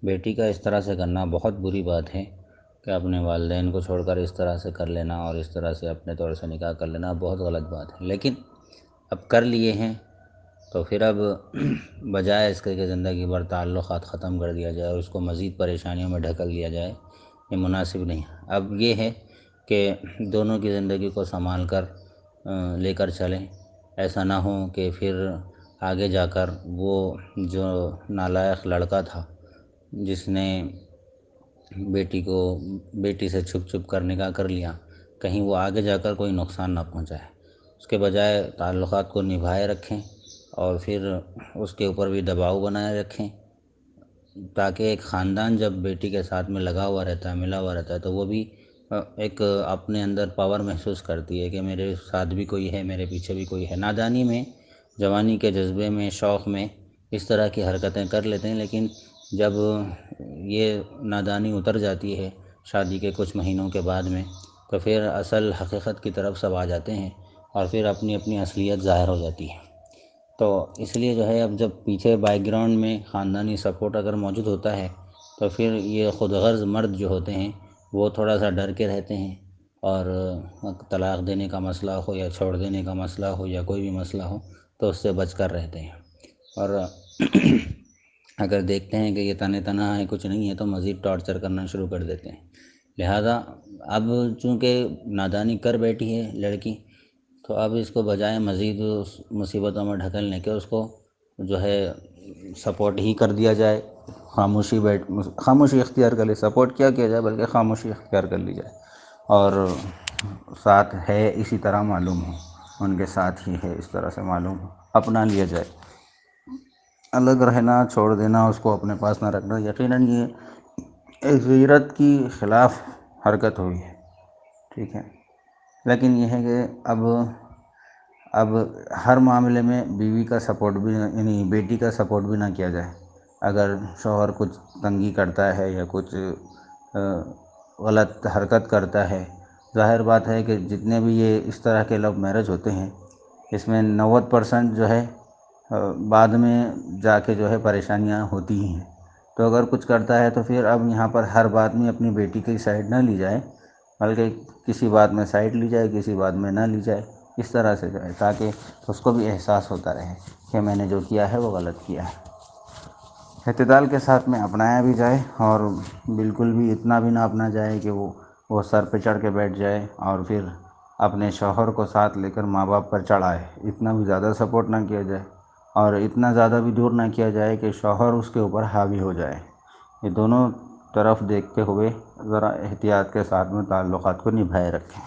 بیٹی کا اس طرح سے کرنا بہت بری بات ہے کہ اپنے والدین کو چھوڑ کر اس طرح سے کر لینا اور اس طرح سے اپنے طور سے نکاح کر لینا بہت غلط بات ہے، لیکن اب کر لیے ہیں تو پھر اب بجائے اس کے کہ زندگی بھر تعلقات ختم کر دیا جائے اور اس کو مزید پریشانیوں میں ڈھکل دیا جائے، یہ مناسب نہیں ہے۔ اب یہ ہے کہ دونوں کی زندگی کو سنبھال کر لے کر چلیں، ایسا نہ ہو کہ پھر آگے جا کر وہ جو نالائق لڑکا تھا جس نے بیٹی سے چھپ چھپ کر نکاح کر لیا، کہیں وہ آگے جا کر کوئی نقصان نہ پہنچائے، اس کے بجائے تعلقات کو نبھائے رکھیں اور پھر اس کے اوپر بھی دباؤ بنائے رکھیں، تاکہ ایک خاندان جب بیٹی کے ساتھ میں لگا ہوا رہتا ہے، ملا ہوا رہتا ہے، تو وہ بھی ایک اپنے اندر پاور محسوس کرتی ہے کہ میرے ساتھ بھی کوئی ہے، میرے پیچھے بھی کوئی ہے۔ نادانی میں، جوانی کے جذبے میں، شوق میں اس طرح کی حرکتیں کر لیتے ہیں، لیکن جب یہ نادانی اتر جاتی ہے شادی کے کچھ مہینوں کے بعد میں، تو پھر اصل حقیقت کی طرف سب آ جاتے ہیں اور پھر اپنی اپنی اصلیت ظاہر ہو جاتی ہے۔ تو اس لیے جو ہے اب جب پیچھے بیک گراؤنڈ میں خاندانی سپورٹ اگر موجود ہوتا ہے تو پھر یہ خود غرض مرد جو ہوتے ہیں وہ تھوڑا سا ڈر کے رہتے ہیں، اور طلاق دینے کا مسئلہ ہو یا چھوڑ دینے کا مسئلہ ہو یا کوئی بھی مسئلہ ہو تو اس سے بچ کر رہتے ہیں، اور اگر دیکھتے ہیں کہ یہ تانے تنہا ہے، کچھ نہیں ہے، تو مزید ٹارچر کرنا شروع کر دیتے ہیں۔ لہذا اب چونکہ نادانی کر بیٹھی ہے لڑکی، تو اب اس کو بجائے مزید اس مصیبتوں میں ڈھکلنے کے اس کو جو ہے سپورٹ ہی کر دیا جائے، خاموشی اختیار کر لی، سپورٹ کیا جائے بلکہ خاموشی اختیار کر لی جائے، اور ساتھ ہے اسی طرح معلوم ہو، ان کے ساتھ ہی ہے اس طرح سے معلوم ہو، اپنا لیا جائے۔ الگ رہنا، چھوڑ دینا، اس کو اپنے پاس نہ رکھنا، یقیناً یہ ایک غیرت کی خلاف حرکت ہوئی ہے، ٹھیک ہے۔ لیکن یہ ہے کہ اب ہر معاملے میں بیوی کا سپورٹ بھی یعنی بیٹی کا سپورٹ بھی نہ کیا جائے۔ اگر شوہر کچھ تنگی کرتا ہے یا کچھ غلط حرکت کرتا ہے، ظاہر بات ہے کہ جتنے بھی یہ اس طرح کے لو میرج ہوتے ہیں اس میں 90% جو ہے بعد میں جا کے جو ہے پریشانیاں ہوتی ہی ہیں۔ تو اگر کچھ کرتا ہے تو پھر اب یہاں پر ہر بات میں اپنی بیٹی کی سائڈ نہ لی جائے، بلکہ کسی بات میں سائڈ لی جائے، کسی بات میں نہ لی جائے، اس طرح سے جو ہے تاکہ اس کو بھی احساس ہوتا رہے کہ میں نے جو کیا ہے وہ غلط کیا ہے۔ اعتدال کے ساتھ میں اپنایا بھی جائے، اور بالکل بھی اتنا بھی نہ اپنا جائے کہ وہ سر پہ چڑھ کے بیٹھ جائے اور پھر اپنے شوہر کو ساتھ لے کر ماں باپ پر چڑھ آئے، اتنا بھی زیادہ سپورٹ نہ کیا جائے، اور اتنا زیادہ بھی دور نہ کیا جائے کہ شوہر اس کے اوپر حاوی ہو جائے۔ یہ دونوں طرف دیکھتے ہوئے ذرا احتیاط کے ساتھ میں تعلقات کو نبھائے رکھیں۔